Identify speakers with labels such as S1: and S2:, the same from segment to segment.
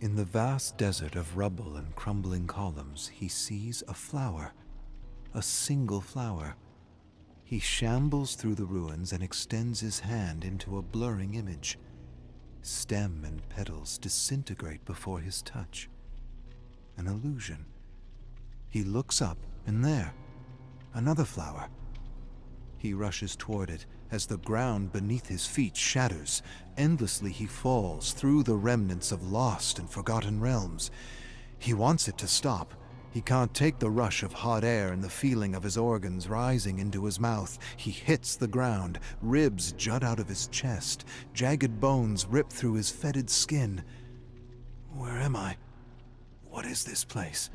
S1: In the vast desert of rubble and crumbling columns, he sees a flower, a single flower. He shambles through the ruins and extends his hand into a blurring image. Stem and petals disintegrate before his touch. An illusion. He looks up, and there, another flower. He rushes toward it as the ground beneath his feet shatters. Endlessly he falls through the remnants of lost and forgotten realms. He wants it to stop. He can't take the rush of hot air and the feeling of his organs rising into his mouth. He hits the ground. Ribs jut out of his chest. Jagged bones rip through his fetid skin. Where am I? What is this place?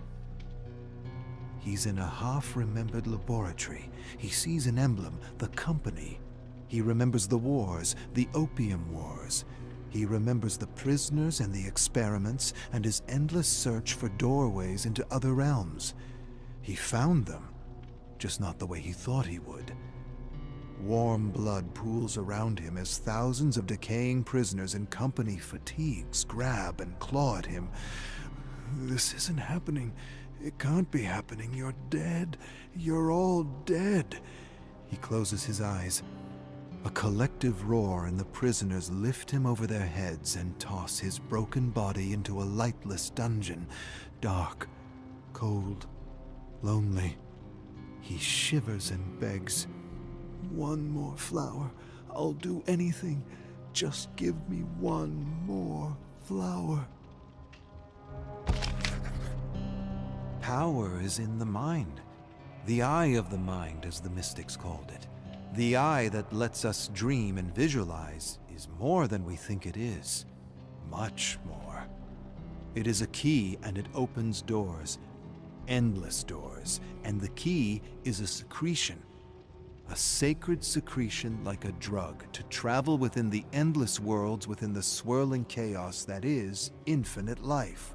S1: He's in a half-remembered laboratory. He sees an emblem, the company. He remembers the wars, the opium wars. He remembers the prisoners and the experiments and his endless search for doorways into other realms. He found them, just not the way he thought he would. Warm blood pools around him as thousands of decaying prisoners in company fatigues grab and claw at him. This isn't happening. It can't be happening. You're dead. You're all dead. He closes his eyes. A collective roar, and the prisoners lift him over their heads and toss his broken body into a lightless dungeon. Dark, cold, lonely. He shivers and begs. One more flower. I'll do anything. Just give me one more flower. Power is in the mind. The eye of the mind, as the mystics called it. The eye that lets us dream and visualize is more than we think it is. Much more. It is a key, and it opens doors. Endless doors. And the key is a secretion. A sacred secretion like a drug to travel within the endless worlds within the swirling chaos that is infinite life.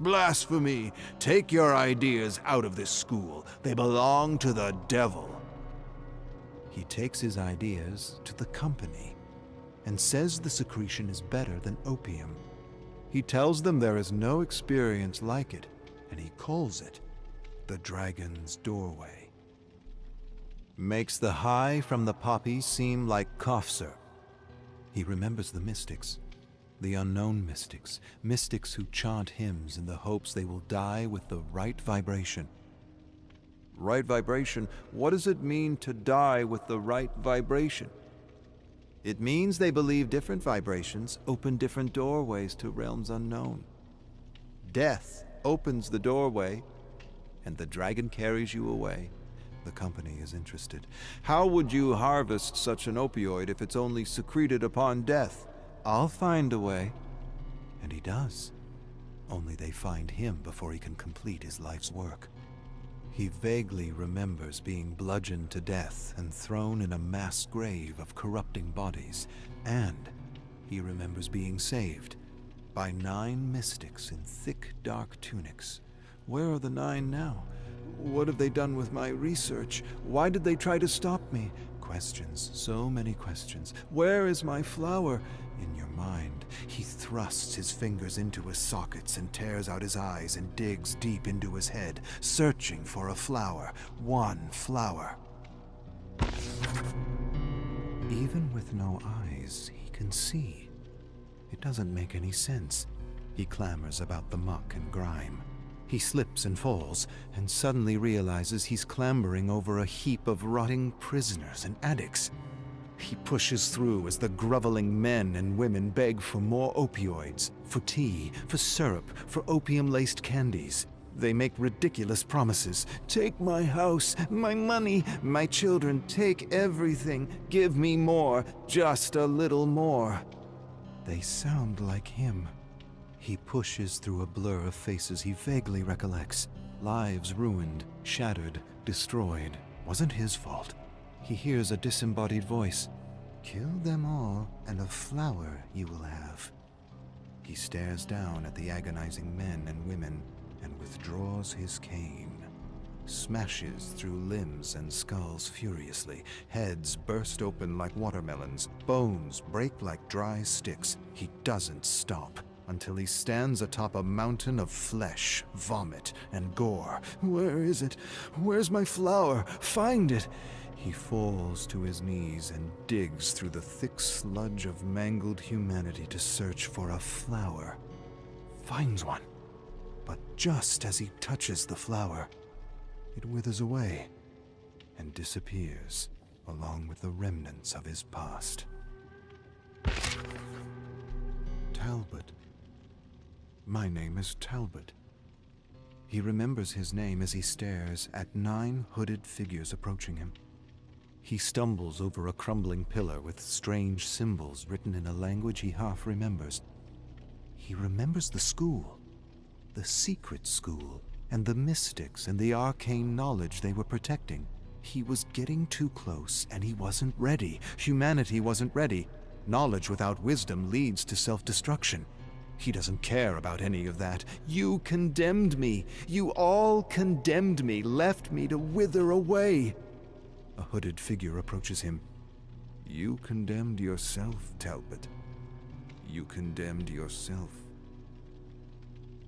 S1: Blasphemy! Take your ideas out of this school. They belong to the devil. He takes his ideas to the company and says the secretion is better than opium. He tells them there is no experience like it, and he calls it the Dragon's Doorway. Makes the high from the poppy seem like cough syrup. He remembers the mystics. The unknown mystics, mystics who chant hymns in the hopes they will die with the right vibration. Right vibration? What does it mean to die with the right vibration? It means they believe different vibrations open different doorways to realms unknown. Death opens the doorway, and the dragon carries you away. The company is interested. How would you harvest such an opioid if it's only secreted upon death? I'll find a way. And he does. Only they find him before he can complete his life's work. He vaguely remembers being bludgeoned to death and thrown in a mass grave of corrupting bodies. And he remembers being saved by 9 mystics in thick, dark tunics. Where are the 9 now? What have they done with my research? Why did they try to stop me? Questions, so many questions. Where is my flower? In your mind, he thrusts his fingers into his sockets and tears out his eyes and digs deep into his head, searching for a flower. One flower. Even with no eyes, he can see. It doesn't make any sense. He clamors about the muck and grime. He slips and falls, and suddenly realizes he's clambering over a heap of rotting prisoners and addicts. He pushes through as the groveling men and women beg for more opioids, for tea, for syrup, for opium-laced candies. They make ridiculous promises. Take my house, my money, my children, take everything. Give me more, just a little more. They sound like him. He pushes through a blur of faces he vaguely recollects. Lives ruined, shattered, destroyed. Wasn't his fault. He hears a disembodied voice. Kill them all, and a flower you will have. He stares down at the agonizing men and women and withdraws his cane. Smashes through limbs and skulls furiously. Heads burst open like watermelons. Bones break like dry sticks. He doesn't stop until he stands atop a mountain of flesh, vomit, and gore. Where is it? Where's my flower? Find it! He falls to his knees and digs through the thick sludge of mangled humanity to search for a flower. Finds one. But just as he touches the flower, it withers away and disappears along with the remnants of his past. Talbot. My name is Talbot. He remembers his name as he stares at 9 hooded figures approaching him. He stumbles over a crumbling pillar with strange symbols written in a language he half remembers. He remembers the school, the secret school, and the mystics and the arcane knowledge they were protecting. He was getting too close, and he wasn't ready. Humanity wasn't ready. Knowledge without wisdom leads to self-destruction. He doesn't care about any of that. You condemned me. You all condemned me, left me to wither away. A hooded figure approaches him. You condemned yourself, Talbot. You condemned yourself.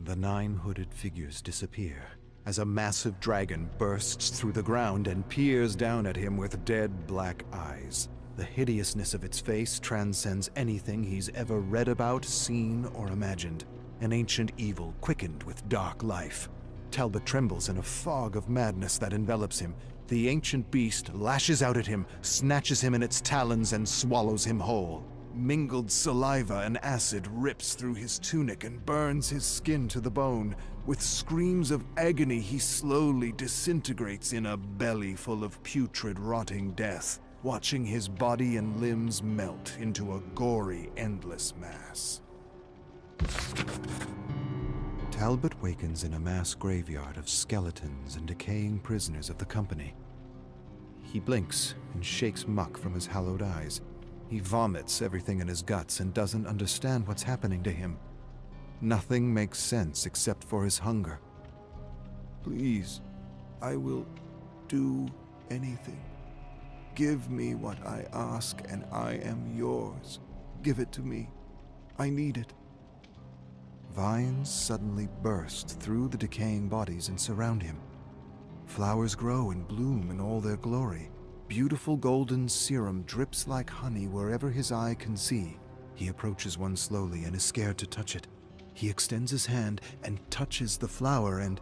S1: The 9 hooded figures disappear as a massive dragon bursts through the ground and peers down at him with dead black eyes. The hideousness of its face transcends anything he's ever read about, seen, or imagined. An ancient evil quickened with dark life. Talbot trembles in a fog of madness that envelops him. The ancient beast lashes out at him, snatches him in its talons, and swallows him whole. Mingled saliva and acid rips through his tunic and burns his skin to the bone. With screams of agony, he slowly disintegrates in a belly full of putrid, rotting death, watching his body and limbs melt into a gory, endless mass. Talbot wakens in a mass graveyard of skeletons and decaying prisoners of the company. He blinks and shakes muck from his hallowed eyes. He vomits everything in his guts and doesn't understand what's happening to him. Nothing makes sense except for his hunger. Please, I will do anything. Give me what I ask, and I am yours. Give it to me. I need it. Vines suddenly burst through the decaying bodies and surround him. Flowers grow and bloom in all their glory. Beautiful golden serum drips like honey wherever his eye can see. He approaches one slowly and is scared to touch it. He extends his hand and touches the flower, and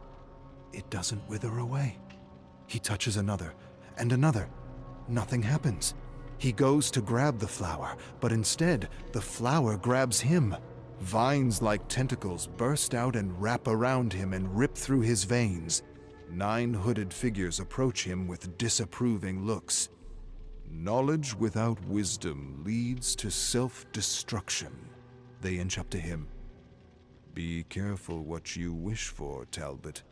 S1: it doesn't wither away. He touches another and another. Nothing happens. He goes to grab the flower, but instead, the flower grabs him. Vines like tentacles burst out and wrap around him and rip through his veins. 9 hooded figures approach him with disapproving looks. Knowledge without wisdom leads to self-destruction. They inch up to him. Be careful what you wish for, Talbot.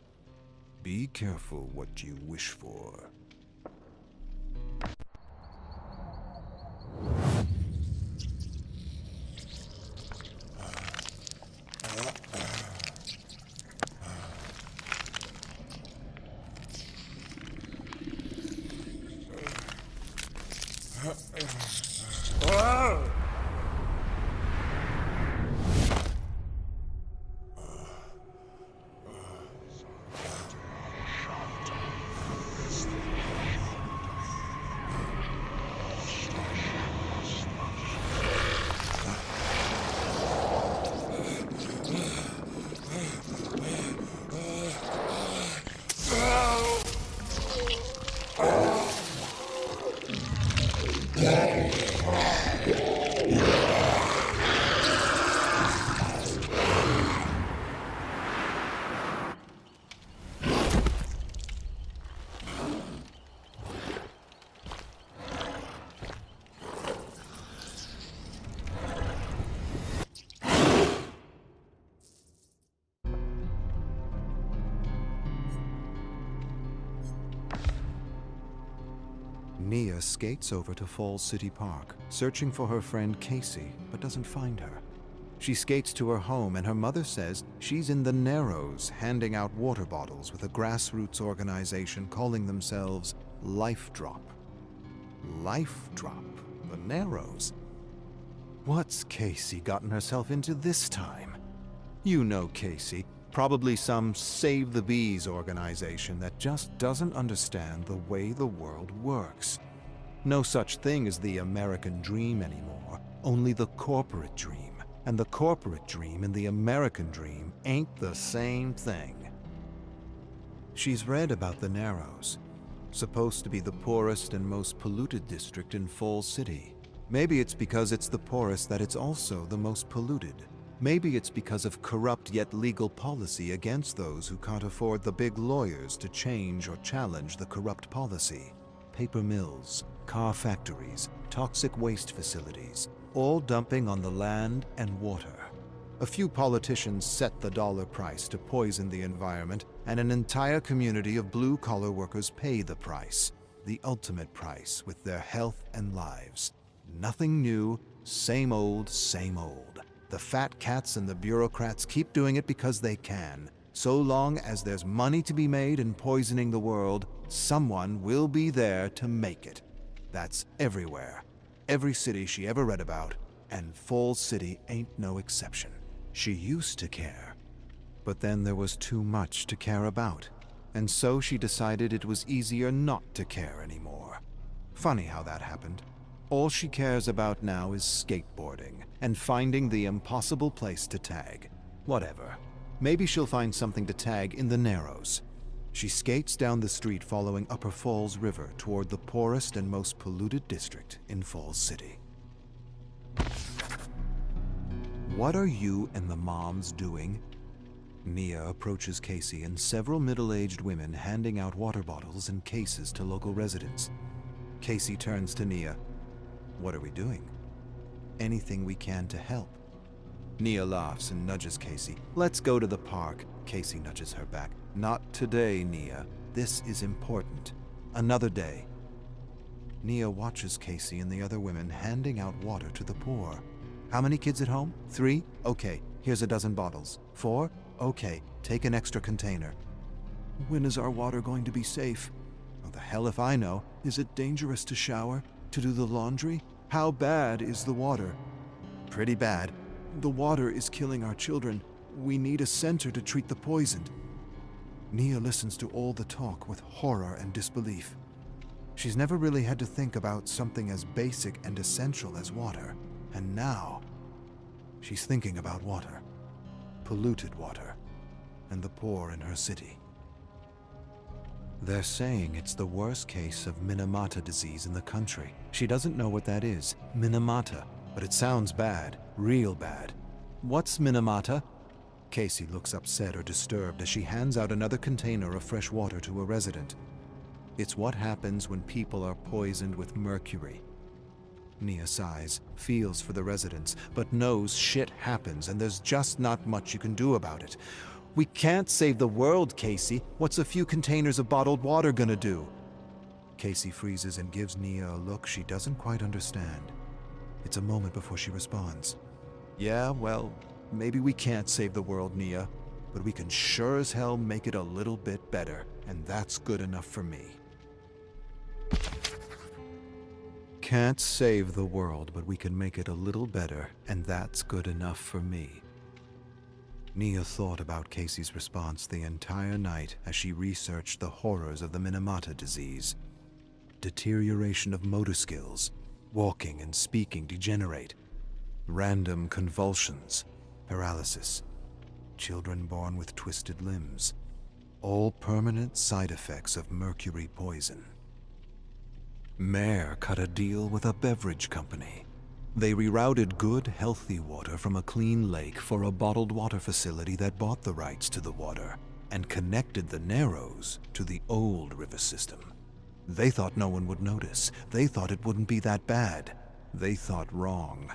S1: Be careful what you wish for. Nia skates over to Falls City Park, searching for her friend Casey, but doesn't find her. She skates to her home, and her mother says she's in the Narrows, handing out water bottles with a grassroots organization calling themselves Life Drop. Life Drop? The Narrows? What's Casey gotten herself into this time? You know Casey, probably some Save the Bees organization that just doesn't understand the way the world works. No such thing as the American dream anymore, only the corporate dream. And the corporate dream and the American dream ain't the same thing. She's read about the Narrows, supposed to be the poorest and most polluted district in Falls City. Maybe it's because it's the poorest that it's also the most polluted. Maybe it's because of corrupt yet legal policy against those who can't afford the big lawyers to change or challenge the corrupt policy. Paper mills, car factories, toxic waste facilities, all dumping on the land and water. A few politicians set the dollar price to poison the environment, and an entire community of blue-collar workers pay the price, the ultimate price, with their health and lives. Nothing new, same old, same old. The fat cats and the bureaucrats keep doing it because they can. So long as there's money to be made in poisoning the world, someone will be there to make it. That's everywhere. Every city she ever read about, and Falls City ain't no exception. She used to care, but then there was too much to care about, and so she decided it was easier not to care anymore. Funny how that happened. All she cares about now is skateboarding and finding the impossible place to tag. Whatever. Maybe she'll find something to tag in the Narrows. She skates down the street following Upper Falls River toward the poorest and most polluted district in Falls City. What are you and the moms doing? Nia approaches Casey and several middle-aged women handing out water bottles and cases to local residents. Casey turns to Nia. What are we doing? Anything we can to help. Nia laughs and nudges Casey. Let's go to the park. Casey nudges her back. Not today, Nia. This is important. Another day. Nia watches Casey and the other women handing out water to the poor. How many kids at home? 3? Okay, here's a dozen bottles. 4? Okay, take an extra container. When is our water going to be safe? Oh, the hell if I know. Is it dangerous to shower? To do the laundry? How bad is the water? Pretty bad. The water is killing our children. We need a center to treat the poisoned. Nia listens to all the talk with horror and disbelief. She's never really had to think about something as basic and essential as water. And now, she's thinking about water. Polluted water. And the poor in her city. They're saying it's the worst case of Minamata disease in the country. She doesn't know what that is. Minamata. But it sounds bad. Real bad. What's Minamata? Casey looks upset or disturbed as she hands out another container of fresh water to a resident. It's what happens when people are poisoned with mercury. Nia sighs, feels for the residents, but knows shit happens and there's just not much you can do about it. We can't save the world, Casey. What's a few containers of bottled water gonna do? Casey freezes and gives Nia a look she doesn't quite understand. It's a moment before she responds. Yeah, well, maybe we can't save the world, Nia, but we can sure as hell make it a little bit better, and that's good enough for me. Can't save the world, but we can make it a little better, and that's good enough for me. Nia thought about Casey's response the entire night as she researched the horrors of the Minamata disease. Deterioration of motor skills, walking and speaking degenerate, random convulsions, paralysis, children born with twisted limbs, all permanent side effects of mercury poison. Mayor cut a deal with a beverage company. They rerouted good, healthy water from a clean lake for a bottled water facility that bought the rights to the water and connected the Narrows to the old river system. They thought no one would notice. They thought it wouldn't be that bad. They thought wrong.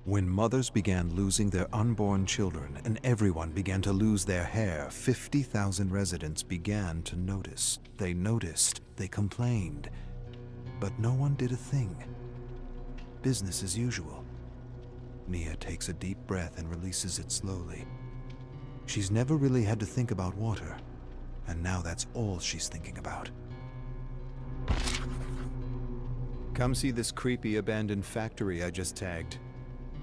S1: When mothers began losing their unborn children and everyone began to lose their hair, 50,000 residents began to notice. They noticed. They complained. But no one did a thing. Business as usual. Nia takes a deep breath and releases it slowly. She's never really had to think about water, and now that's all she's thinking about. Come see this creepy abandoned factory I just tagged.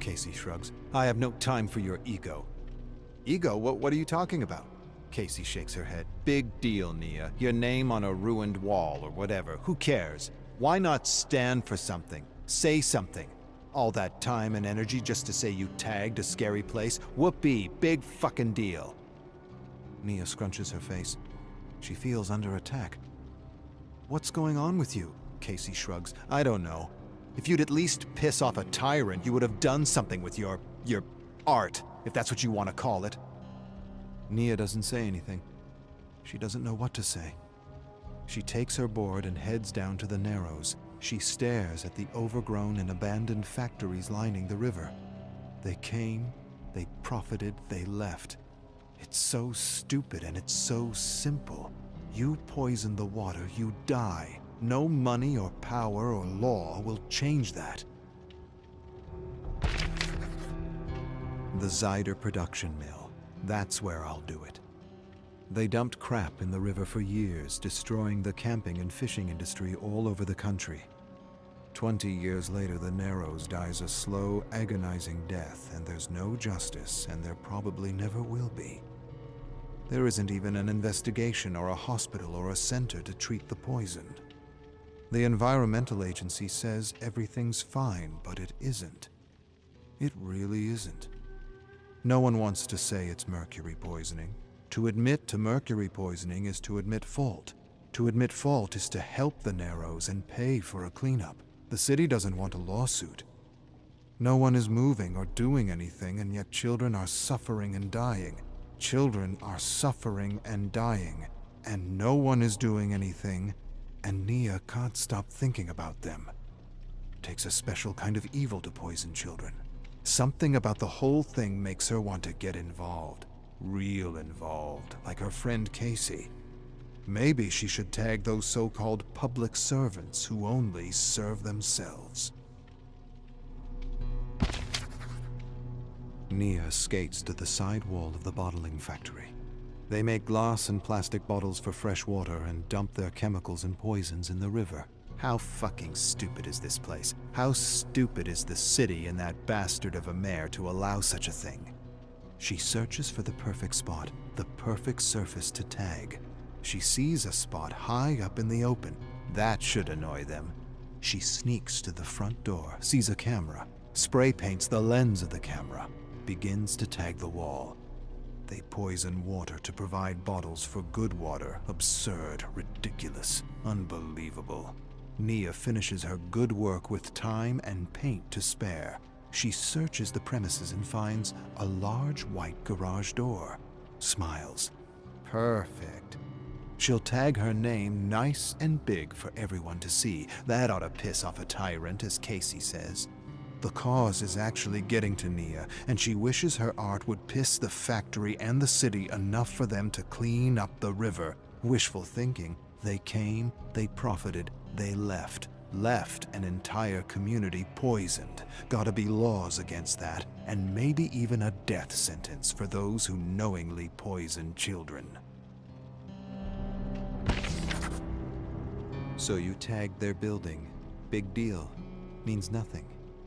S1: Casey shrugs. I have no time for your ego. Ego? What are you talking about? Casey shakes her head. Big deal, Nia. Your name on a ruined wall or whatever. Who cares? Why not stand for something? Say something. All that time and energy just to say you tagged a scary place? Whoopee, big fucking deal. Nia scrunches her face. She feels under attack. What's going on with you? Casey shrugs. I don't know. If you'd at least piss off a tyrant, you would have done something with your art, if that's what you want to call it. Nia doesn't say anything. She doesn't know what to say. She takes her board and heads down to the Narrows. She stares at the overgrown and abandoned factories lining the river. They came, they profited, they left. It's so stupid and it's so simple. You poison the water, you die. No money or power or law will change that. The Zyder production mill. That's where I'll do it. They dumped crap in the river for years, destroying the camping and fishing industry all over the country. 20 years later, the Narrows dies a slow, agonizing death, and there's no justice, and there probably never will be. There isn't even an investigation or a hospital or a center to treat the poisoned. The environmental agency says everything's fine, but it isn't. It really isn't. No one wants to say it's mercury poisoning. To admit to mercury poisoning is to admit fault. To admit fault is to help the Narrows and pay for a cleanup. The city doesn't want a lawsuit. No one is moving or doing anything, and yet children are suffering and dying. Children are suffering and dying, and no one is doing anything, and Nia can't stop thinking about them. It takes a special kind of evil to poison children. Something about the whole thing makes her want to get involved. Real involved, like her friend Casey. Maybe she should tag those so-called public servants who only serve themselves. Nia skates to the side wall of the bottling factory. They make glass and plastic bottles for fresh water and dump their chemicals and poisons in the river. How fucking stupid is this place? How stupid is the city and that bastard of a mayor to allow such a thing? She searches for the perfect spot, the perfect surface to tag. She sees a spot high up in the open. That should annoy them. She sneaks to the front door, sees a camera, spray paints the lens of the camera, begins to tag the wall. They poison water to provide bottles for good water. Absurd, ridiculous, unbelievable. Nia finishes her good work with time and paint to spare. She searches the premises and finds a large white garage door. Smiles. Perfect. She'll tag her name nice and big for everyone to see. That ought to piss off a tyrant, as Casey says. The cause is actually getting to Nia, and she wishes her art would piss the factory and the city enough for them to clean up the river. Wishful thinking. They came, they profited, they left. Left an entire community poisoned. Gotta be laws against that, and maybe even a death sentence for those who knowingly poison children. So you tagged their building. Big deal. Means nothing.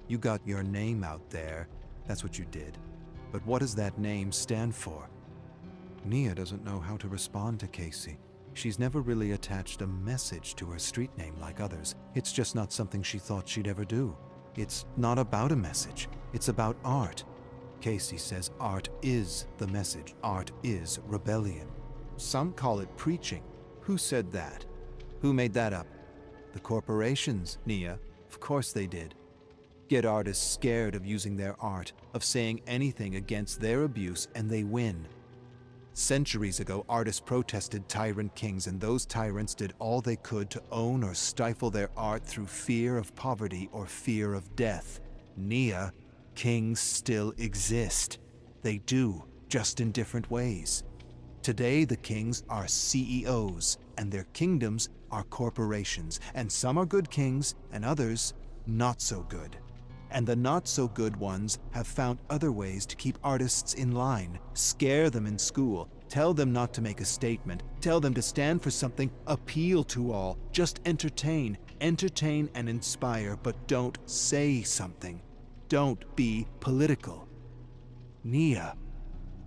S1: You got your name out there. That's what you did. But what does that name stand for? Nia doesn't know how to respond to Casey. She's never really attached a message to her street name like others. It's just not something she thought she'd ever do. It's not about a message. It's about art. Casey says art is the message. Art is rebellion. Some call it preaching. Who said that? Who made that up? The corporations, Nia. Of course they did. Get artists scared of using their art, of saying anything against their abuse, and they win. Centuries ago, artists protested tyrant kings, and those tyrants did all they could to own or stifle their art through fear of poverty or fear of death. Nia, kings still exist. They do, just in different ways. Today, the kings are CEOs, and their kingdoms are corporations, and some are good kings, and others not so good. And the not-so-good ones have found other ways to keep artists in line, scare them in school, tell them not to make a statement, tell them to stand for something, appeal to all, just entertain and inspire, but don't say something. Don't be political. Nia,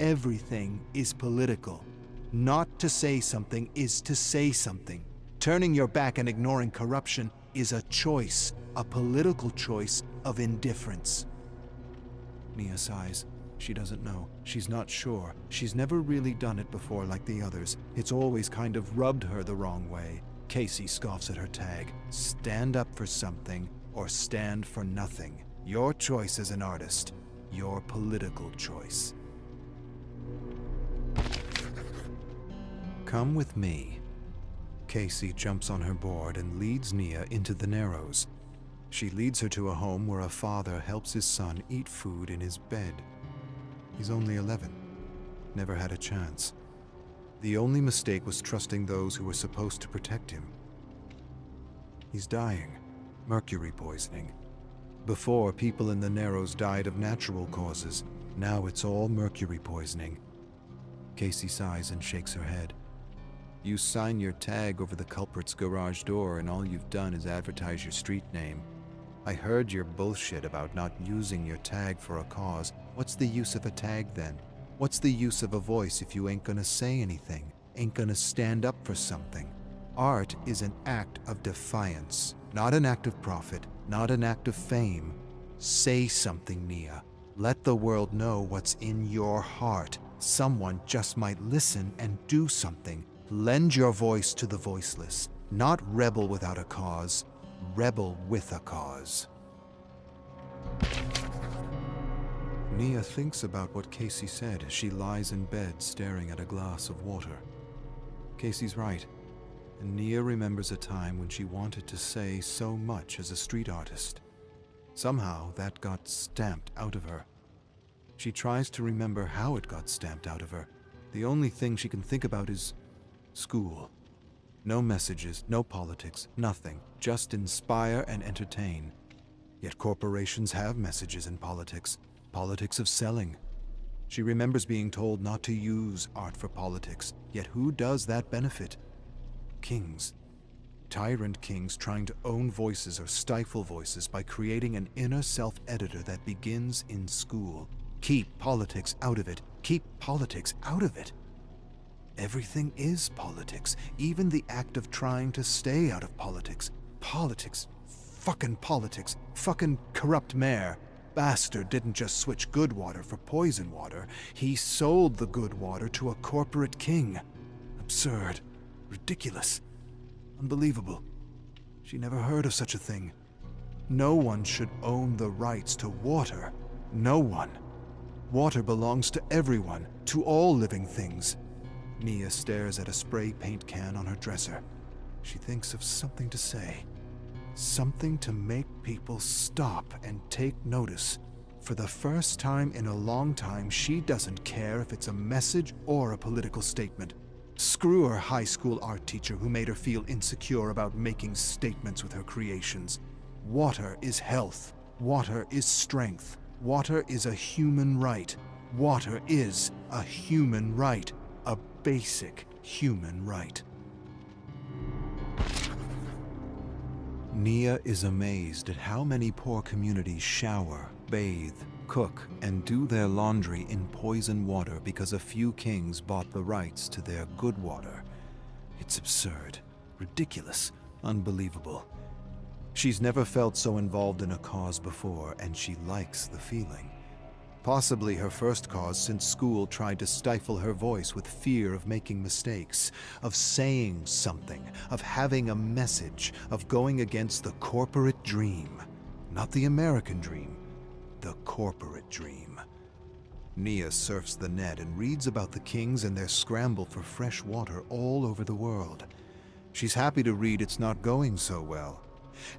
S1: Everything is political. Not to say something is to say something. Turning your back and ignoring corruption is a choice, a political choice of indifference. Nia sighs. She doesn't know. She's not sure. She's never really done it before like the others. It's always kind of rubbed her the wrong way. Casey scoffs at her tag. Stand up for something or stand for nothing. Your choice as an artist. Your political choice. Come with me. Casey jumps on her board and leads Nia into the Narrows. She leads her to a home where a father helps his son eat food in his bed. He's only 11. Never had a chance. The only mistake was trusting those who were supposed to protect him. He's dying. Mercury poisoning. Before, people in the Narrows died of natural causes. Now it's all mercury poisoning. Casey sighs and shakes her head. You sign your tag over the culprit's garage door and all you've done is advertise your street name. I heard your bullshit about not using your tag for a cause. What's the use of a tag then? What's the use of a voice if you ain't gonna say anything, ain't gonna stand up for something? Art is an act of defiance, not an act of profit, not an act of fame. Say something, Nia. Let the world know what's in your heart. Someone just might listen and do something. Lend your voice to the voiceless. Not rebel without a cause, rebel with a cause. Nia thinks about what Casey said as she lies in bed staring at a glass of water. Casey's right, and Nia remembers a time when she wanted to say so much as a street artist. Somehow that got stamped out of her. She tries to remember how it got stamped out of her. The only thing she can think about is school. No messages, no politics, nothing. Just inspire and entertain. Yet corporations have messages in politics. Politics of selling. She remembers being told not to use art for politics. Yet who does that benefit? Kings. Tyrant kings trying to own voices or stifle voices by creating an inner self-editor that begins in school. Keep politics out of it. Keep politics out of it. Everything is politics, even the act of trying to stay out of politics. Politics. Fucking corrupt mayor. Bastard didn't just switch good water for poison water. He sold the good water to a corporate king. Absurd. Ridiculous. Unbelievable. She never heard of such a thing. No one should own the rights to water. No one. Water belongs to everyone, to all living things. Nia stares at a spray paint can on her dresser. She thinks of something to say. Something to make people stop and take notice. For the first time in a long time, she doesn't care if it's a message or a political statement. Screw her high school art teacher who made her feel insecure about making statements with her creations. Water is health. Water is strength. Water is a human right. Water is a human right. A basic human right. Nia is amazed at how many poor communities shower, bathe, cook, and do their laundry in poison water because a few kings bought the rights to their good water. It's absurd, ridiculous, unbelievable. She's never felt so involved in a cause before, and she likes the feeling. Possibly her first cause since school tried to stifle her voice with fear of making mistakes, of saying something, of having a message, of going against the corporate dream. Not the American dream, the corporate dream. Nia surfs the net and reads about the kings and their scramble for fresh water all over the world. She's happy to read it's not going so well.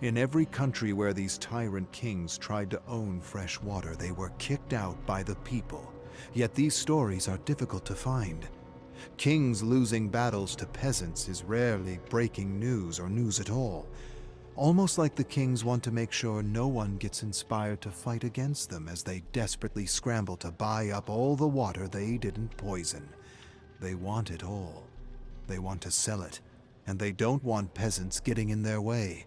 S1: In every country where these tyrant kings tried to own fresh water, they were kicked out by the people. Yet these stories are difficult to find. Kings losing battles to peasants is rarely breaking news or news at all. Almost like the kings want to make sure no one gets inspired to fight against them as they desperately scramble to buy up all the water they didn't poison. They want it all. They want to sell it, and they don't want peasants getting in their way.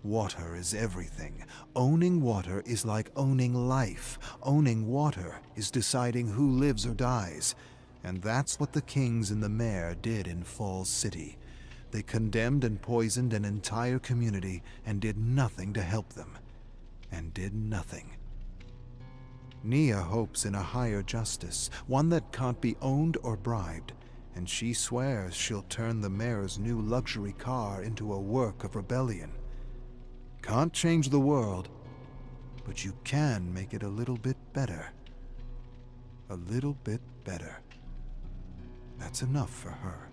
S1: Water is everything. Owning water is like owning life. Owning water is deciding who lives or dies. And that's what the kings and the mayor did in Falls City. They condemned and poisoned an entire community and did nothing to help them. And did nothing. Nia hopes in a higher justice, one that can't be owned or bribed, and she swears she'll turn the mayor's new luxury car into a work of rebellion. Can't change the world, but you can make it a little bit better. A little bit better. That's enough for her.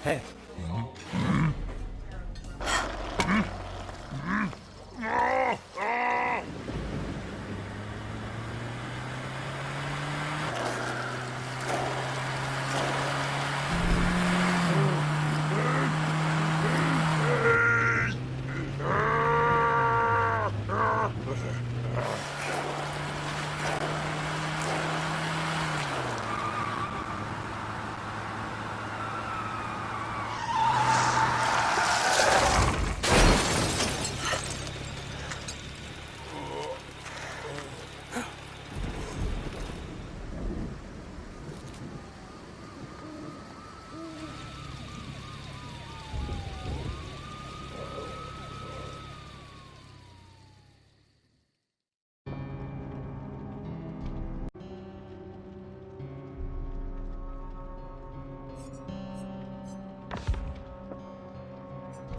S2: Hey.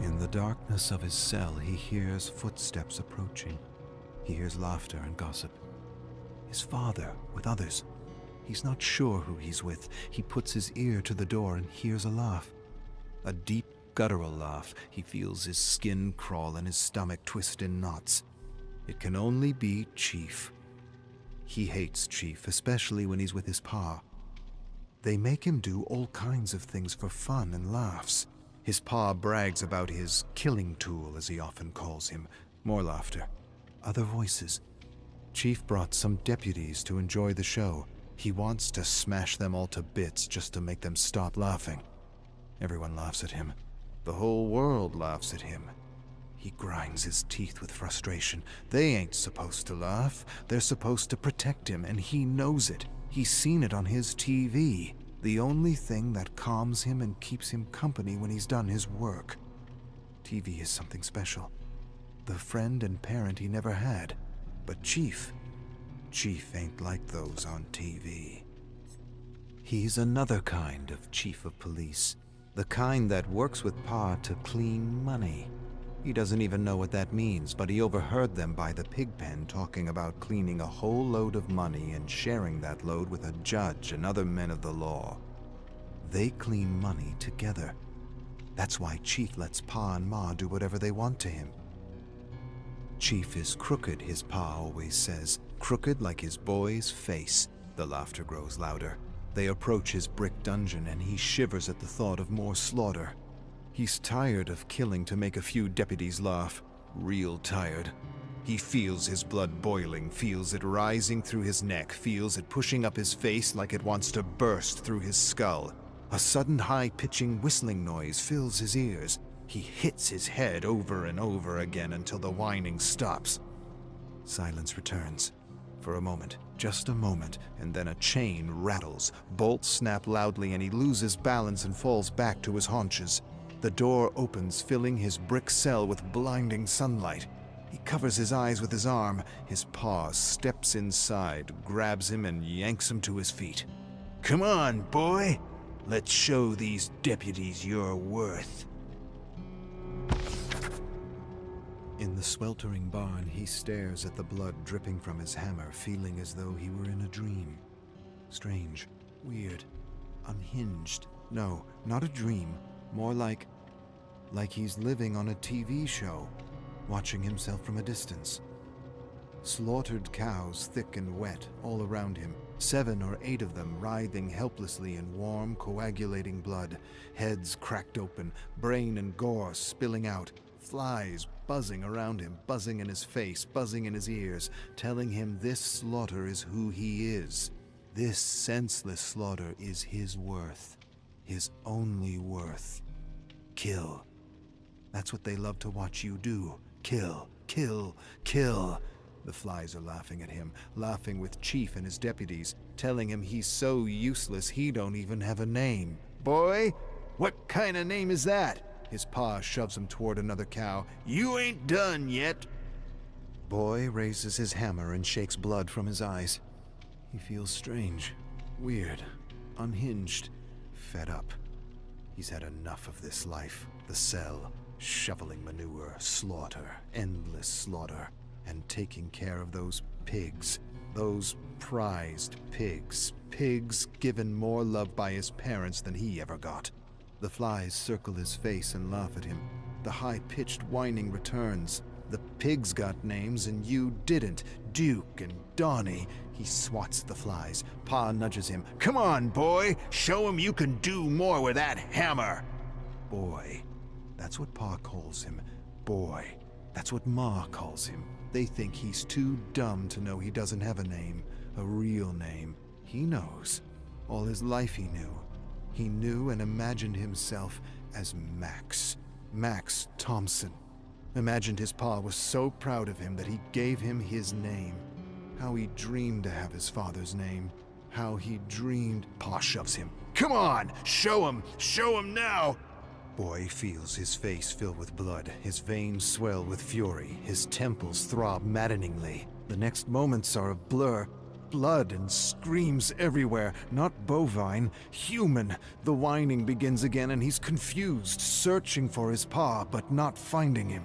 S1: In the darkness of his cell, he hears footsteps approaching. He hears laughter and gossip. His father with others. He's not sure who he's with. He puts his ear to the door and hears a laugh. A deep, guttural laugh. He feels his skin crawl and his stomach twist in knots. It can only be Chief. He hates Chief, especially when he's with his pa. They make him do all kinds of things for fun and laughs. His pa brags about his killing tool, as he often calls him. More laughter. Other voices. Chief brought some deputies to enjoy the show. He wants to smash them all to bits just to make them stop laughing. Everyone laughs at him. The whole world laughs at him. He grinds his teeth with frustration. They ain't supposed to laugh. They're supposed to protect him, and he knows it. He's seen it on his TV. The only thing that calms him and keeps him company when he's done his work. TV is something special. The friend and parent he never had. But Chief ain't like those on TV. He's another kind of chief of police. The kind that works with Pa to clean money. He doesn't even know what that means, but he overheard them by the pig pen talking about cleaning a whole load of money and sharing that load with a judge and other men of the law. They clean money together. That's why Chief lets Pa and Ma do whatever they want to him. Chief is crooked, his Pa always says. Crooked like his boy's face. The laughter grows louder. They approach his brick dungeon and he shivers at the thought of more slaughter. He's tired of killing to make a few deputies laugh. Real tired. He feels his blood boiling, feels it rising through his neck, feels it pushing up his face like it wants to burst through his skull. A sudden high-pitching whistling noise fills his ears. He hits his head over and over again until the whining stops. Silence returns. For a moment, just a moment, and then a chain rattles. Bolts snap loudly and he loses balance and falls back to his haunches. The door opens, filling his brick cell with blinding sunlight. He covers his eyes with his arm. His Pa steps inside, grabs him, and yanks him to his feet. "Come on, boy! Let's show these deputies your worth." In the sweltering barn, he stares at the blood dripping from his hammer, feeling as though he were in a dream. Strange, weird, unhinged. No, not a dream. More like he's living on a TV show, watching himself from a distance. Slaughtered cows, thick and wet, all around him. 7 or 8 of them writhing helplessly in warm, coagulating blood. Heads cracked open, brain and gore spilling out. Flies buzzing around him, buzzing in his face, buzzing in his ears, telling him this slaughter is who he is. This senseless slaughter is his worth. His only worth. Kill. That's what they love to watch you do. Kill, kill, kill. The flies are laughing at him, laughing with Chief and his deputies, telling him he's so useless he don't even have a name. Boy, what kind of name is that? His pa shoves him toward another cow. You ain't done yet. Boy raises his hammer and shakes blood from his eyes. He feels strange, weird, unhinged, fed up. He's had enough of this life, the cell, shoveling manure, slaughter, endless slaughter. And taking care of those pigs, those prized pigs, pigs given more love by his parents than he ever got. The flies circle his face and laugh at him. The high-pitched whining returns. The pigs got names and you didn't. Duke and Donnie. He swats the flies. Pa nudges him. Come on, boy! Show him you can do more with that hammer! Boy. That's what Pa calls him. Boy. That's what Ma calls him. They think he's too dumb to know he doesn't have a name, a real name. He knows. All his life he knew. He knew and imagined himself as Max. Max Thompson. Imagined his pa was so proud of him that he gave him his name. How he dreamed to have his father's name. How he dreamed. Pa shoves him. Come on! Show him now! Boy feels his face fill with blood, his veins swell with fury, his temples throb maddeningly. The next moments are a blur. Blood and screams everywhere, not bovine, human. The whining begins again and he's confused, searching for his pa, but not finding him.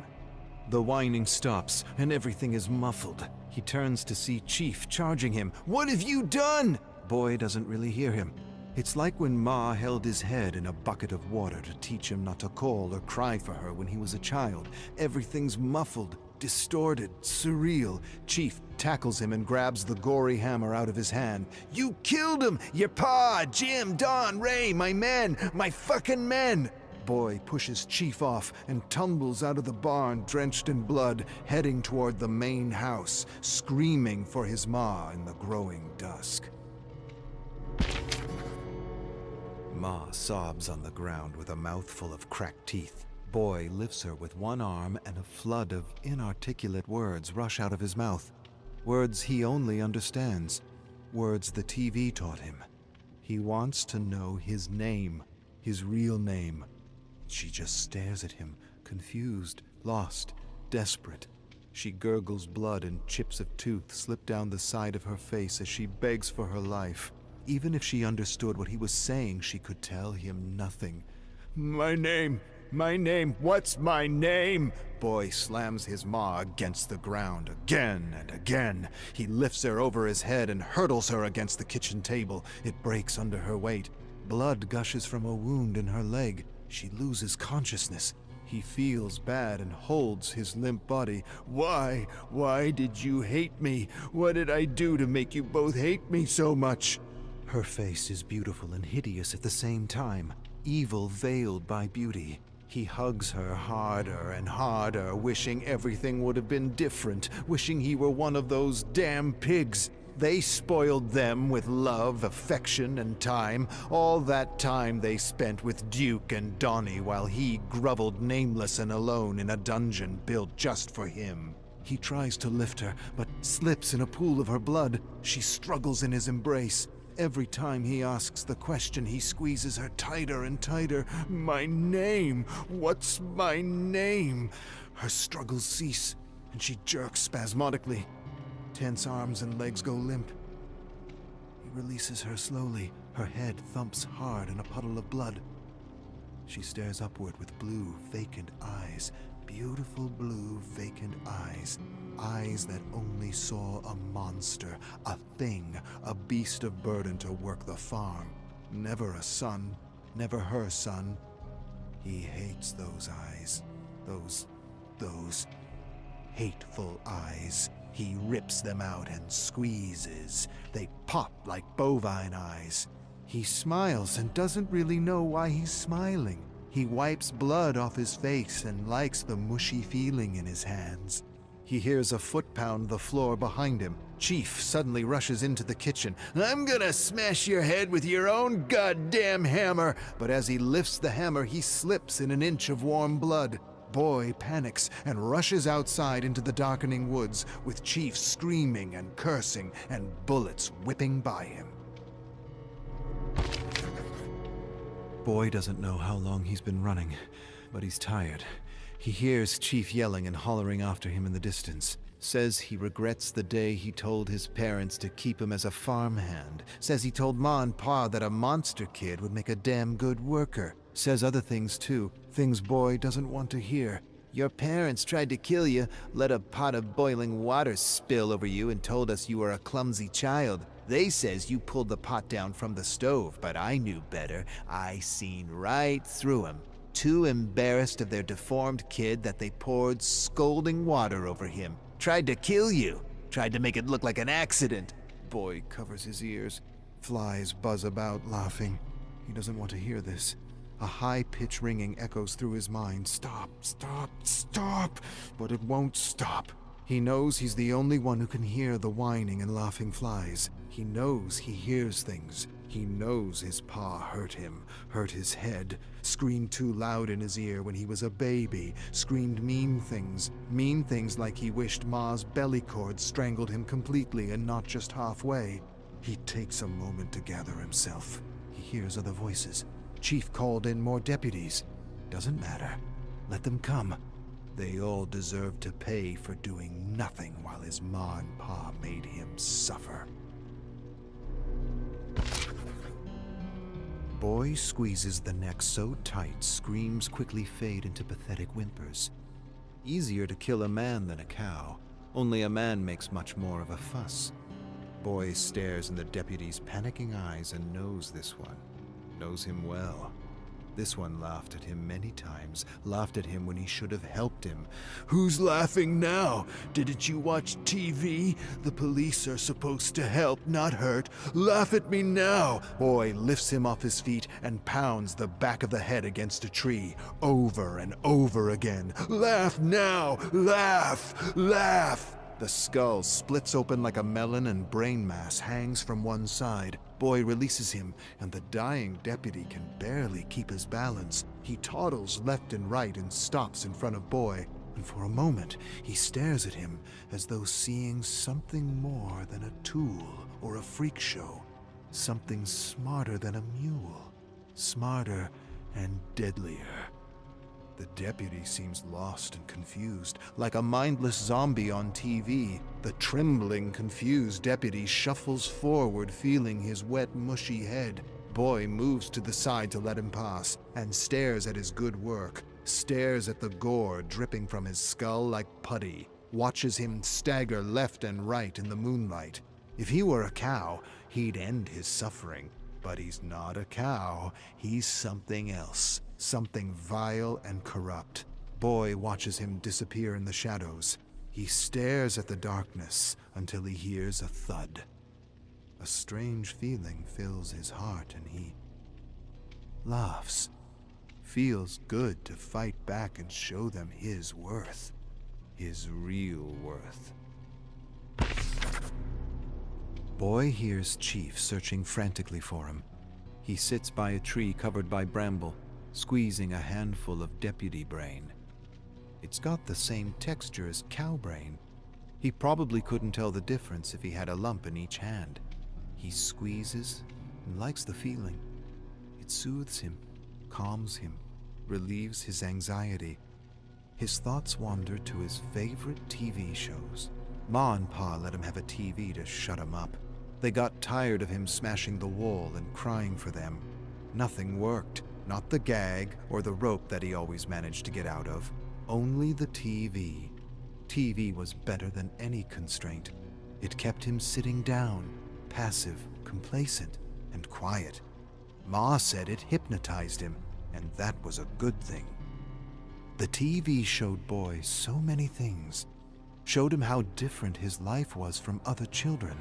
S1: The whining stops and everything is muffled. He turns to see Chief charging him. What have you done? Boy doesn't really hear him. It's like when Ma held his head in a bucket of water to teach him not to call or cry for her when he was a child. Everything's muffled, distorted, surreal. Chief tackles him and grabs the gory hammer out of his hand. You killed him! Your pa, Jim, Don, Ray, my men, my fucking men! Boy pushes Chief off and tumbles out of the barn drenched in blood, heading toward the main house, screaming for his ma in the growing dusk. Ma sobs on the ground with a mouthful of cracked teeth. Boy lifts her with one arm and a flood of inarticulate words rush out of his mouth. Words he only understands. Words the TV taught him. He wants to know his name, his real name. She just stares at him, confused, lost, desperate. She gurgles blood and chips of tooth slip down the side of her face as she begs for her life. Even if she understood what he was saying, she could tell him nothing. My name, what's my name? Boy slams his ma against the ground again and again. He lifts her over his head and hurtles her against the kitchen table. It breaks under her weight. Blood gushes from a wound in her leg. She loses consciousness. He feels bad and holds his limp body. Why did you hate me? What did I do to make you both hate me so much? Her face is beautiful and hideous at the same time, evil veiled by beauty. He hugs her harder and harder, wishing everything would have been different, wishing he were one of those damn pigs. They spoiled them with love, affection, and time. All that time they spent with Duke and Donnie while he groveled nameless and alone in a dungeon built just for him. He tries to lift her, but slips in a pool of her blood. She struggles in his embrace. Every time he asks the question, he squeezes her tighter and tighter. My name? What's my name? Her struggles cease, and she jerks spasmodically. Tense arms and legs go limp. He releases her slowly. Her head thumps hard in a puddle of blood. She stares upward with blue, vacant eyes. Beautiful blue, vacant eyes. Eyes that only saw a monster, a thing, a beast of burden to work the farm. Never a son, never her son. He hates those eyes. Those hateful eyes. He rips them out and squeezes. They pop like bovine eyes. He smiles and doesn't really know why he's smiling. He wipes blood off his face and likes the mushy feeling in his hands. He hears a foot pound the floor behind him. Chief suddenly rushes into the kitchen. "I'm gonna smash your head with your own goddamn hammer!" But as he lifts the hammer, he slips in an inch of warm blood. Boy panics and rushes outside into the darkening woods, with Chief screaming and cursing and bullets whipping by him. Boy doesn't know how long he's been running, but he's tired. He hears Chief yelling and hollering after him in the distance. Says he regrets the day he told his parents to keep him as a farmhand. Says he told Ma and Pa that a monster kid would make a damn good worker. Says other things too, things Boy doesn't want to hear. "Your parents tried to kill you, let a pot of boiling water spill over you and told us you were a clumsy child. They says you pulled the pot down from the stove, but I knew better. I seen right through 'em. Too embarrassed of their deformed kid that they poured scalding water over him. Tried to kill you. Tried to make it look like an accident." Boy covers his ears. Flies buzz about, laughing. He doesn't want to hear this. A high-pitched ringing echoes through his mind. Stop, stop, stop! But it won't stop. He knows he's the only one who can hear the whining and laughing flies. He knows he hears things. He knows his pa hurt him, hurt his head, screamed too loud in his ear when he was a baby, screamed mean things like he wished Ma's belly cord strangled him completely and not just halfway. He takes a moment to gather himself. He hears other voices. Chief called in more deputies. Doesn't matter. Let them come. They all deserve to pay for doing nothing while his ma and pa made him suffer. Boy squeezes the neck so tight, screams quickly fade into pathetic whimpers. Easier to kill a man than a cow. Only a man makes much more of a fuss. Boy stares in the deputy's panicking eyes and knows this one. Knows him well. This one laughed at him many times, laughed at him when he should have helped him. "Who's laughing now? Didn't you watch TV? The police are supposed to help, not hurt. Laugh at me now!" Boy lifts him off his feet and pounds the back of the head against a tree, over and over again. "Laugh now! Laugh! Laugh!" The skull splits open like a melon and brain mass hangs from one side. Boy releases him, and the dying deputy can barely keep his balance. He toddles left and right and stops in front of Boy, and for a moment he stares at him as though seeing something more than a tool or a freak show. Something smarter than a mule. Smarter and deadlier. The deputy seems lost and confused, like a mindless zombie on TV. The trembling, confused deputy shuffles forward, feeling his wet, mushy head. Boy moves to the side to let him pass, and stares at his good work, stares at the gore dripping from his skull like putty, watches him stagger left and right in the moonlight. If he were a cow, he'd end his suffering. But he's not a cow, he's something else. Something vile and corrupt. Boy watches him disappear in the shadows. He stares at the darkness until he hears a thud. A strange feeling fills his heart and he laughs. Feels good to fight back and show them his worth. His real worth. Boy hears Chief searching frantically for him. He sits by a tree covered by bramble, squeezing a handful of deputy brain. It's got the same texture as cow brain. He probably couldn't tell the difference if he had a lump in each hand. He squeezes and likes the feeling. It soothes him, calms him, relieves his anxiety. His thoughts wander to his favorite TV shows. Ma and Pa let him have a TV to shut him up. They got tired of him smashing the wall and crying for them. Nothing worked. Not the gag or the rope that he always managed to get out of. Only the TV. TV was better than any constraint. It kept him sitting down, passive, complacent, and quiet. Ma said it hypnotized him, and that was a good thing. The TV showed Boy so many things. showed him how different his life was from other children,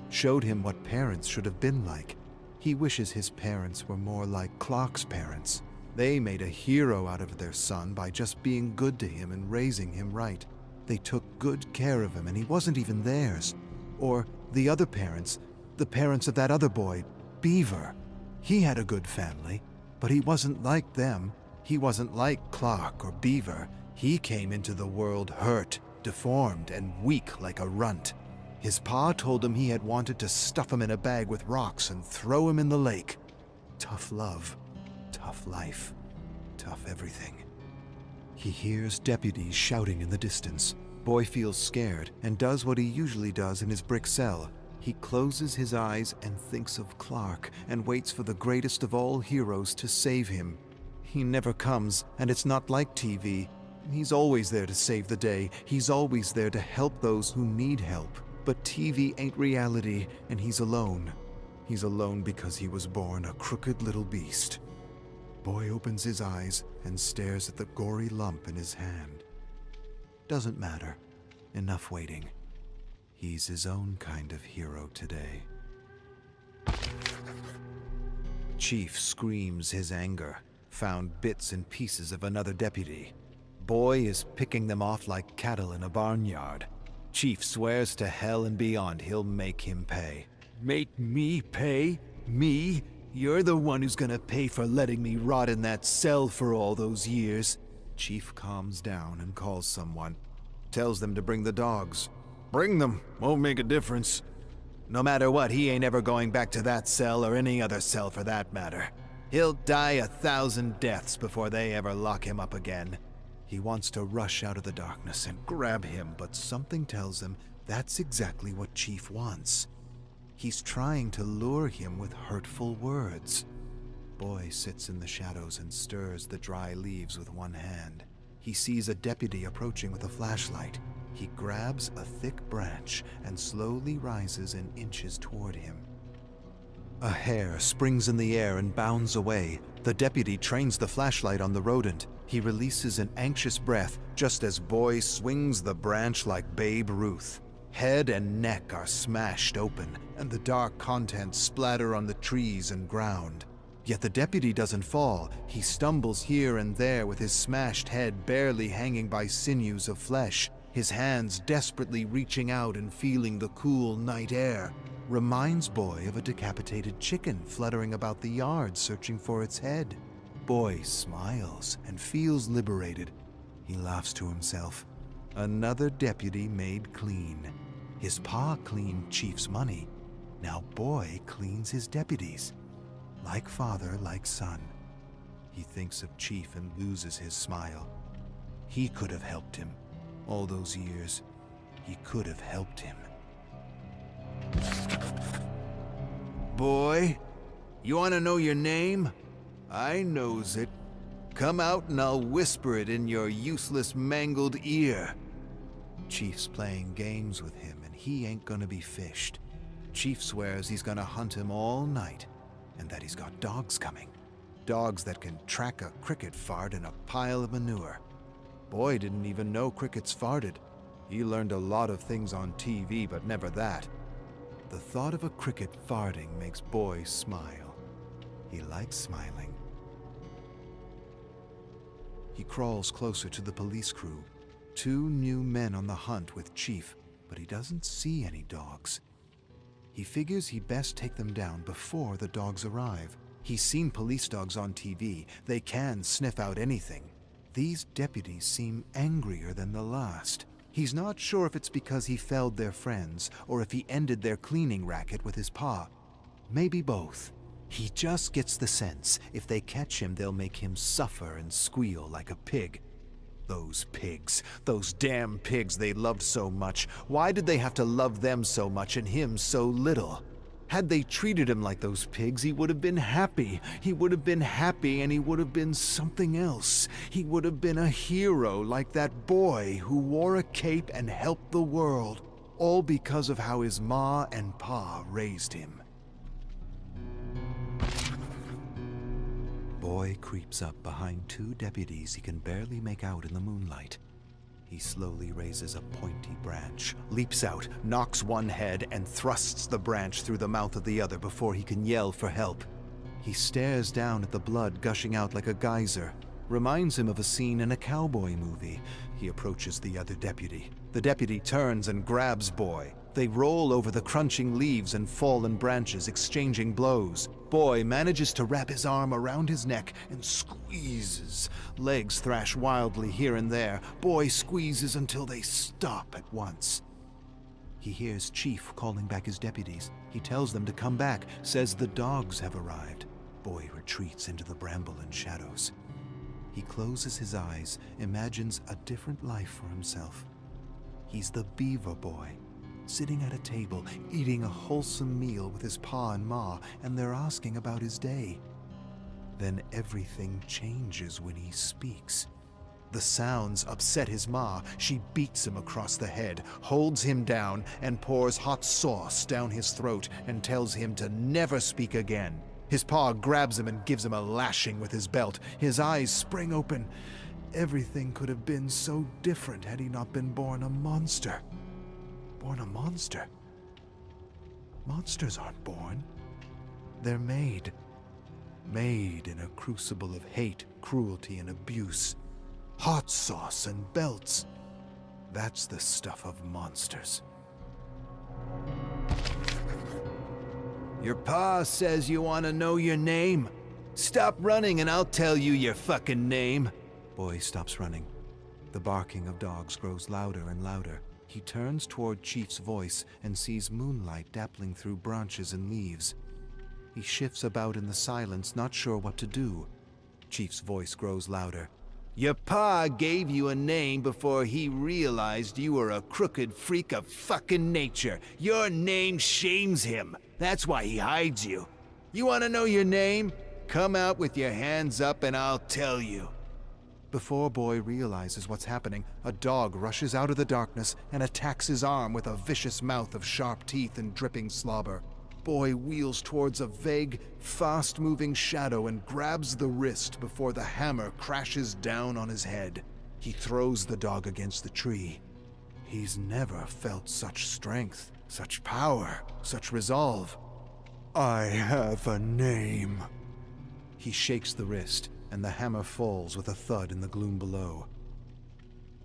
S1: showed him what parents should have been like. He wishes his parents were more like Clark's parents. They made a hero out of their son by just being good to him and raising him right. They took good care of him and he wasn't even theirs. Or the other parents, the parents of that other boy, Beaver. He had a good family, but he wasn't like them. He wasn't like Clark or Beaver. He came into the world hurt, deformed, and weak like a runt. His pa told him he had wanted to stuff him in a bag with rocks and throw him in the lake. Tough love, tough life, tough everything. He hears deputies shouting in the distance. Boy feels scared and does what he usually does in his brick cell. He closes his eyes and thinks of Clark and waits for the greatest of all heroes to save him. He never comes, and it's not like TV. He's always there to save the day. He's always there to help those who need help. But TV ain't reality, and he's alone. He's alone because he was born a crooked little beast. Boy opens his eyes and stares at the gory lump in his hand. Doesn't matter. Enough waiting. He's his own kind of hero today. Chief screams his anger, found bits and pieces of another deputy. Boy is picking them off like cattle in a barnyard. Chief swears to hell and beyond he'll make him pay. Make me pay? Me? You're the one who's gonna pay for letting me rot in that cell for all those years. Chief calms down and calls someone. Tells them to bring the dogs. Bring them. Won't make a difference. No matter what, he ain't ever going back to that cell or any other cell for that matter. He'll die 1,000 deaths before they ever lock him up again. He wants to rush out of the darkness and grab him, but something tells him that's exactly what Chief wants. He's trying to lure him with hurtful words. Boy sits in the shadows and stirs the dry leaves with one hand. He sees a deputy approaching with a flashlight. He grabs a thick branch and slowly rises and inches toward him. A hare springs in the air and bounds away. The deputy trains the flashlight on the rodent. He releases an anxious breath just as Boy swings the branch like Babe Ruth. Head and neck are smashed open, and the dark contents splatter on the trees and ground. Yet the deputy doesn't fall. He stumbles here and there with his smashed head barely hanging by sinews of flesh, his hands desperately reaching out and feeling the cool night air. Reminds Boy of a decapitated chicken fluttering about the yard searching for its head. Boy smiles and feels liberated. He laughs to himself. Another deputy made clean. His pa cleaned Chief's money. Now Boy cleans his deputies. Like father, like son. He thinks of Chief and loses his smile. He could have helped him. All those years, he could have helped him. Boy, you want to know your name? I knows it. Come out and I'll whisper it in your useless mangled ear. Chief's playing games with him and he ain't gonna be fished. Chief swears he's gonna hunt him all night and that he's got dogs coming. Dogs that can track a cricket fart in a pile of manure. Boy didn't even know crickets farted. He learned a lot of things on TV, but never that. The thought of a cricket farting makes Boy smile. He likes smiling. He crawls closer to the police crew. 2 new men on the hunt with Chief, but he doesn't see any dogs. He figures he'd best take them down before the dogs arrive. He's seen police dogs on TV. They can sniff out anything. These deputies seem angrier than the last. He's not sure if it's because he felled their friends or if he ended their cleaning racket with his pa. Maybe both. He just gets the sense if they catch him, they'll make him suffer and squeal like a pig. Those pigs, those damn pigs they loved so much. Why did they have to love them so much and him so little? Had they treated him like those pigs, he would have been happy. He would have been happy and he would have been something else. He would have been a hero like that boy who wore a cape and helped the world, all because of how his ma and pa raised him. Boy creeps up behind 2 deputies he can barely make out in the moonlight. He slowly raises a pointy branch, leaps out, knocks one head, and thrusts the branch through the mouth of the other before he can yell for help. He stares down at the blood gushing out like a geyser. Reminds him of a scene in a cowboy movie. He approaches the other deputy. The deputy turns and grabs Boy. They roll over the crunching leaves and fallen branches, exchanging blows. Boy manages to wrap his arm around his neck and squeezes. Legs thrash wildly here and there. Boy squeezes until they stop at once. He hears Chief calling back his deputies. He tells them to come back, says the dogs have arrived. Boy retreats into the bramble and shadows. He closes his eyes, imagines a different life for himself. He's the Beaver Boy, sitting at a table, eating a wholesome meal with his pa and ma, and they're asking about his day. Then everything changes when he speaks. The sounds upset his ma. She beats him across the head, holds him down, and pours hot sauce down his throat and tells him to never speak again. His pa grabs him and gives him a lashing with his belt. His eyes spring open. Everything could have been so different had he not been born a monster. Born a monster? Monsters aren't born. They're made. Made in a crucible of hate, cruelty, and abuse. Hot sauce and belts. That's the stuff of monsters. Your pa says you want to know your name? Stop running and I'll tell you your fucking name. Boy stops running. The barking of dogs grows louder and louder. He turns toward Chief's voice and sees moonlight dappling through branches and leaves. He shifts about in the silence, not sure what to do. Chief's voice grows louder. Your pa gave you a name before he realized you were a crooked freak of fucking nature. Your name shames him. That's why he hides you. You want to know your name? Come out with your hands up and I'll tell you. Before Boy realizes what's happening, a dog rushes out of the darkness and attacks his arm with a vicious mouth of sharp teeth and dripping slobber. Boy wheels towards a vague, fast-moving shadow and grabs the wrist before the hammer crashes down on his head. He throws the dog against the tree. He's never felt such strength, such power, such resolve. I have a name. He shakes the wrist, and the hammer falls with a thud in the gloom below.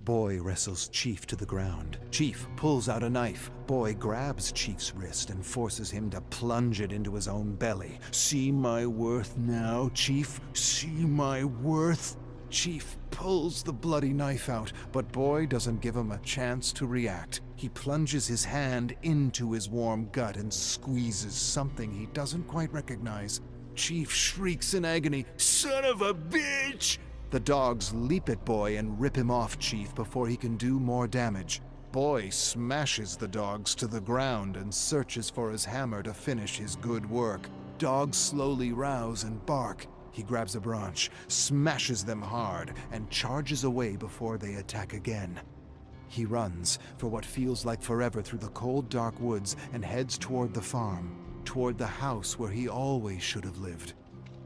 S1: Boy wrestles Chief to the ground. Chief pulls out a knife. Boy grabs Chief's wrist and forces him to plunge it into his own belly. See my worth now, Chief? See my worth? Chief pulls the bloody knife out, but Boy doesn't give him a chance to react. He plunges his hand into his warm gut and squeezes something he doesn't quite recognize. Chief shrieks in agony, "Son of a bitch!" The dogs leap at Boy and rip him off Chief before he can do more damage. Boy smashes the dogs to the ground and searches for his hammer to finish his good work. Dogs slowly rouse and bark. He grabs a branch, smashes them hard, and charges away before they attack again. He runs for what feels like forever through the cold, dark woods and heads toward the farm, toward the house where he always should have lived.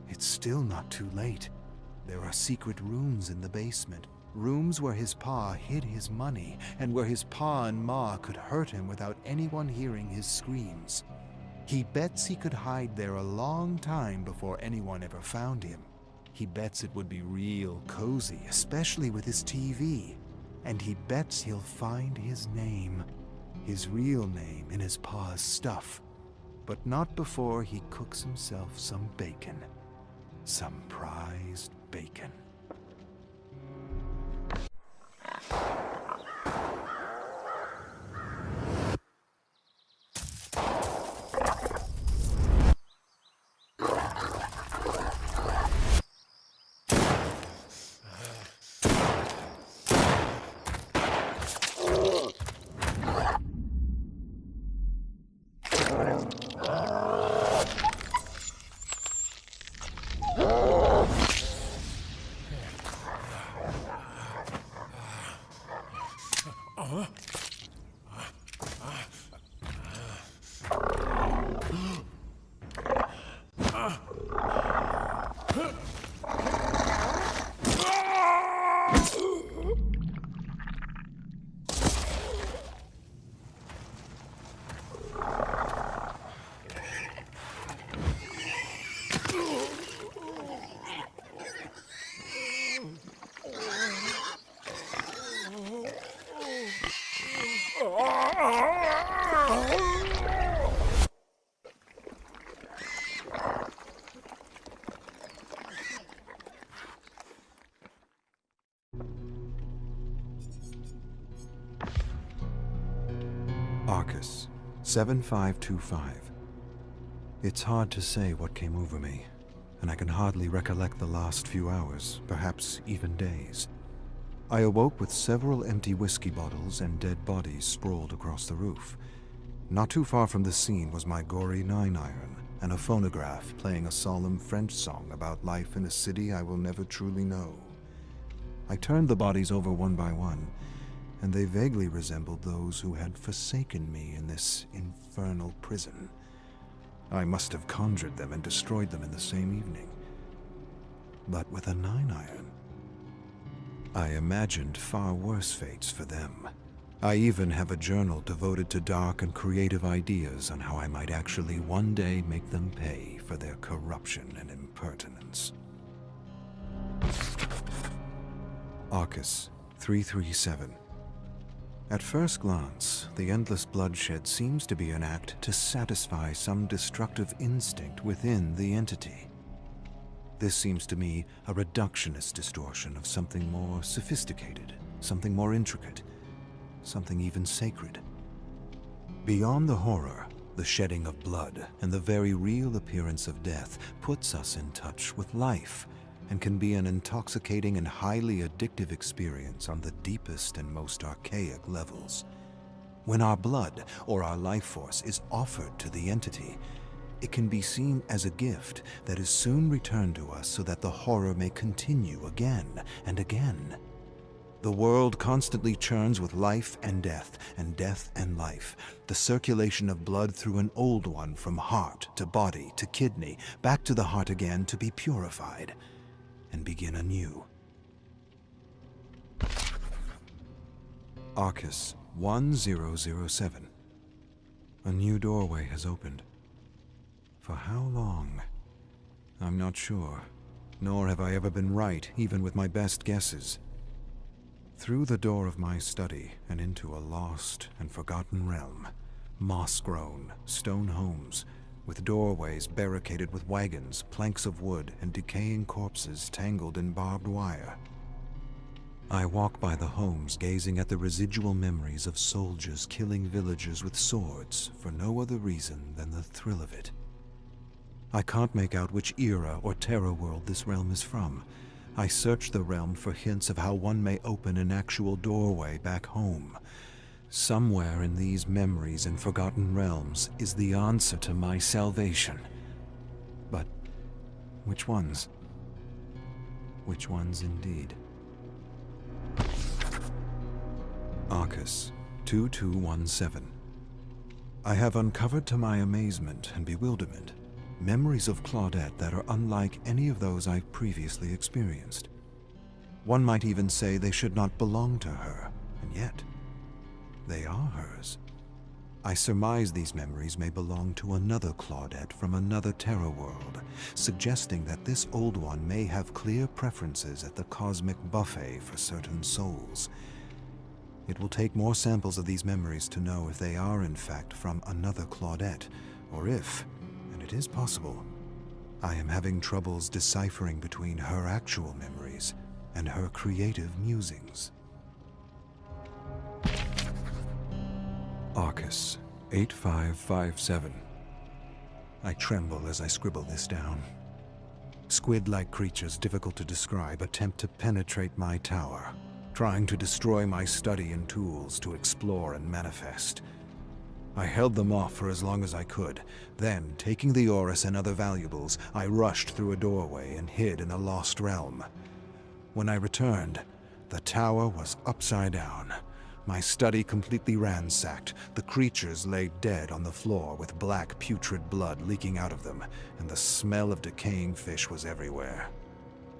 S1: It's still not too late. There are secret rooms in the basement, rooms where his pa hid his money and where his pa and ma could hurt him without anyone hearing his screams. He bets he could hide there a long time before anyone ever found him. He bets it would be real cozy, especially with his TV. And he bets he'll find his name, his real name, in his pa's stuff. But not before he cooks himself some bacon. Some prized bacon. Arcus, 7525. It's hard to say what came over me, and I can hardly recollect the last few hours, perhaps even days. I awoke with several empty whiskey bottles and dead bodies sprawled across the roof. Not too far from the scene was my gory 9-iron and a phonograph playing a solemn French song about life in a city I will never truly know. I turned the bodies over one by one, and they vaguely resembled those who had forsaken me in this infernal prison. I must have conjured them and destroyed them in the same evening. But with a 9-iron, I imagined far worse fates for them. I even have a journal devoted to dark and creative ideas on how I might actually one day make them pay for their corruption and impertinence. Arcus, 337. At first glance, the endless bloodshed seems to be an act to satisfy some destructive instinct within the entity. This seems to me a reductionist distortion of something more sophisticated, something more intricate, something even sacred. Beyond the horror, the shedding of blood, and the very real appearance of death puts us in touch with life, and can be an intoxicating and highly addictive experience on the deepest and most archaic levels. When our blood or our life force is offered to the entity, it can be seen as a gift that is soon returned to us so that the horror may continue again and again. The world constantly churns with life and death and life, the circulation of blood through an old one from heart to body to kidney, back to the heart again to be purified and begin anew. Arcus, 1007. A new doorway has opened. For how long? I'm not sure, nor have I ever been right, even with my best guesses. Through the door of my study and into a lost and forgotten realm, moss-grown, stone homes, with doorways barricaded with wagons, planks of wood, and decaying corpses tangled in barbed wire. I walk by the homes, gazing at the residual memories of soldiers killing villagers with swords for no other reason than the thrill of it. I can't make out which era or terror world this realm is from. I search the realm for hints of how one may open an actual doorway back home. Somewhere in these memories and forgotten realms is the answer to my salvation. But which ones? Which ones indeed? Arcus, 2217. I have uncovered to my amazement and bewilderment memories of Claudette that are unlike any of those I've previously experienced. One might even say they should not belong to her, and yet they are hers. I surmise these memories may belong to another Claudette from another terror world, suggesting that this old one may have clear preferences at the cosmic buffet for certain souls. It will take more samples of these memories to know if they are in fact from another Claudette, or if, and it is possible, I am having troubles deciphering between her actual memories and her creative musings. Arcus, 8557. I tremble as I scribble this down. Squid-like creatures difficult to describe attempt to penetrate my tower, trying to destroy my study and tools to explore and manifest. I held them off for as long as I could. Then, taking the Orus and other valuables, I rushed through a doorway and hid in a lost realm. When I returned, the tower was upside down. My study completely ransacked. The creatures lay dead on the floor with black, putrid blood leaking out of them, and the smell of decaying fish was everywhere.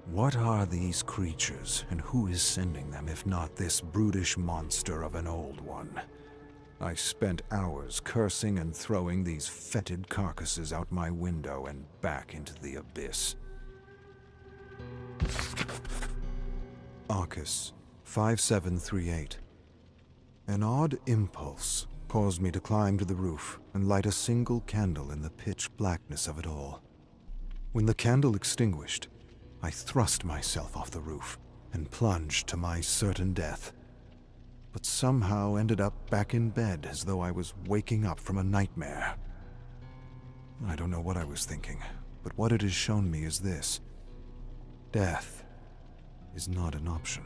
S1: What are these creatures, and who is sending them if not this brutish monster of an old one? I spent hours cursing and throwing these fetid carcasses out my window and back into the abyss. Arcus, 5738. An odd impulse caused me to climb to the roof and light a single candle in the pitch blackness of it all. When the candle extinguished, I thrust myself off the roof and plunged to my certain death, but somehow ended up back in bed as though I was waking up from a nightmare. I don't know what I was thinking, but what it has shown me is this: death is not an option.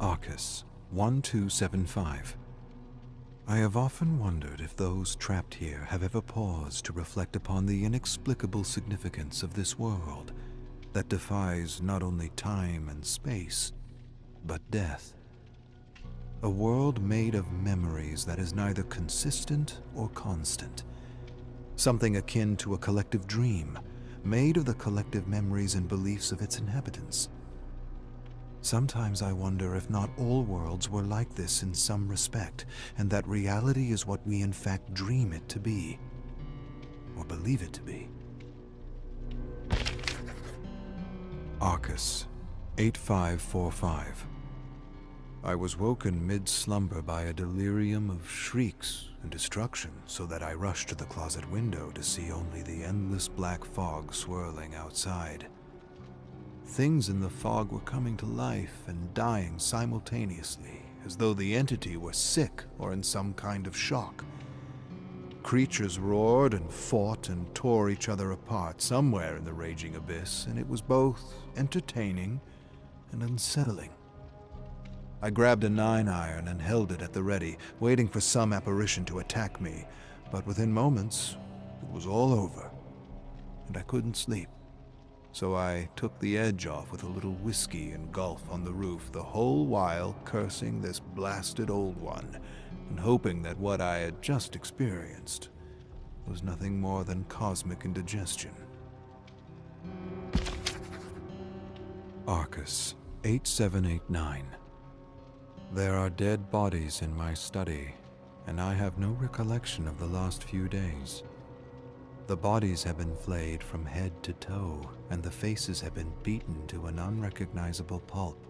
S1: Arcus 1275. I have often wondered if those trapped here have ever paused to reflect upon the inexplicable significance of this world that defies not only time and space, but death. A world made of memories that is neither consistent or constant. Something akin to a collective dream, made of the collective memories and beliefs of its inhabitants. Sometimes I wonder if not all worlds were like this in some respect, and that reality is what we in fact dream it to be, or believe it to be. Arcus 8545. I was woken mid-slumber by a delirium of shrieks and destruction, so that I rushed to the closet window to see only the endless black fog swirling outside. Things in the fog were coming to life and dying simultaneously, as though the entity were sick or in some kind of shock. Creatures roared and fought and tore each other apart somewhere in the raging abyss, and it was both entertaining and unsettling. I grabbed a 9-iron and held it at the ready, waiting for some apparition to attack me, but within moments, it was all over, and I couldn't sleep. So I took the edge off with a little whiskey and gulp on the roof, the whole while cursing this blasted old one, and hoping that what I had just experienced was nothing more than cosmic indigestion. Arcus 8789. There are dead bodies in my study, and I have no recollection of the last few days. The bodies have been flayed from head to toe, and the faces have been beaten to an unrecognizable pulp.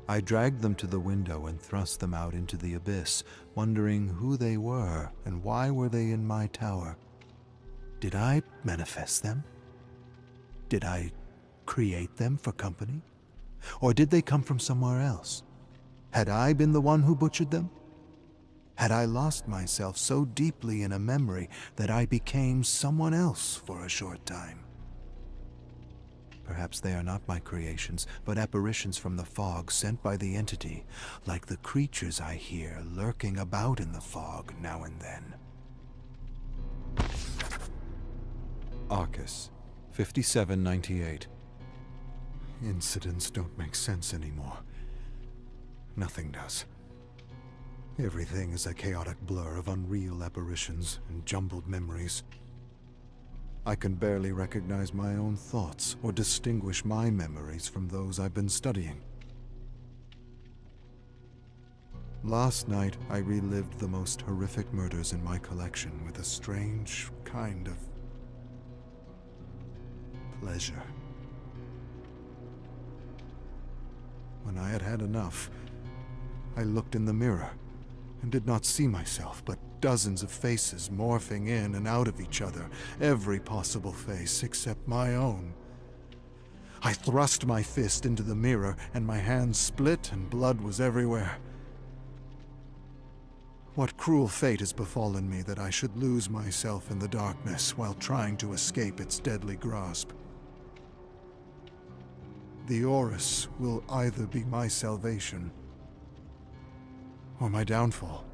S1: I dragged them to the window and thrust them out into the abyss, wondering who they were and why were they in my tower. Did I manifest them? Did I create them for company? Or did they come from somewhere else? Had I been the one who butchered them? Had I lost myself so deeply in a memory that I became someone else for a short time? Perhaps they are not my creations, but apparitions from the fog sent by the entity, like the creatures I hear lurking about in the fog now and then. Arcus 5798. Incidents don't make sense anymore. Nothing does. Everything is a chaotic blur of unreal apparitions and jumbled memories. I can barely recognize my own thoughts or distinguish my memories from those I've been studying. Last night, I relived the most horrific murders in my collection with a strange kind of pleasure. When I had had enough, I looked in the mirror and did not see myself, but dozens of faces morphing in and out of each other, every possible face except my own. I thrust my fist into the mirror, and my hand split and blood was everywhere. What cruel fate has befallen me that I should lose myself in the darkness while trying to escape its deadly grasp? The Orus will either be my salvation or my downfall.